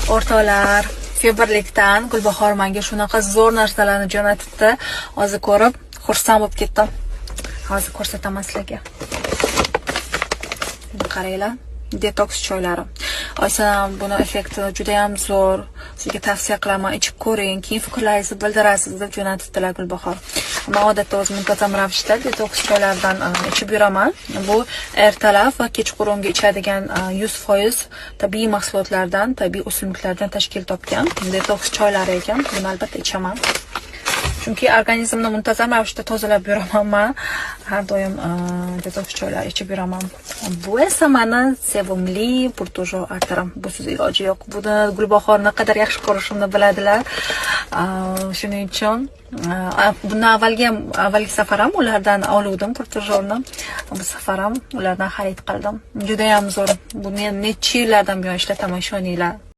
O'rtoqlar, febrlikdan Gulbahor menga shunaqa zo'r narsalarni jo'natibdi. Hozir ko'rib, xursand bo'lib ketdim. Hozir ko'rsataman sizlarga. Qaranglar, detoks choylari. Oysam, buni effekti juda ham zo'r. Sizga tavsiya qilaman, ichib ko'ring, keyin fikrlaringizni bildirasiz deb jo'natibdilar Gulbahor. Men odatda o'zim muntazam ravishda detoks choylardan ichib yuraman. Bu ertalab va kechqurunga ichadigan 100% tabiiy mahsulotlardan, tabiiy o'simliklardan tashkil topgan detoks choylari ekan. Buni albatta ichaman. Chunki organizmni muntazam ravishda tozalab yuraman men. Har doim detoks choylar ichib yuraman. Bu esa meni sevimli burtojo arterim. Busiz iloji yo'q. Buni Gulbahor naqadar yaxshi ko'rishimni biladilar. Shuning uchun bundan avvalgi safar ham ulardan oluvdim burtojoni. Bu safar ham ulardan xarid qildim. Juda ham zo'r. Bu men necha yillardan buyon ishlataman, ishoninglar.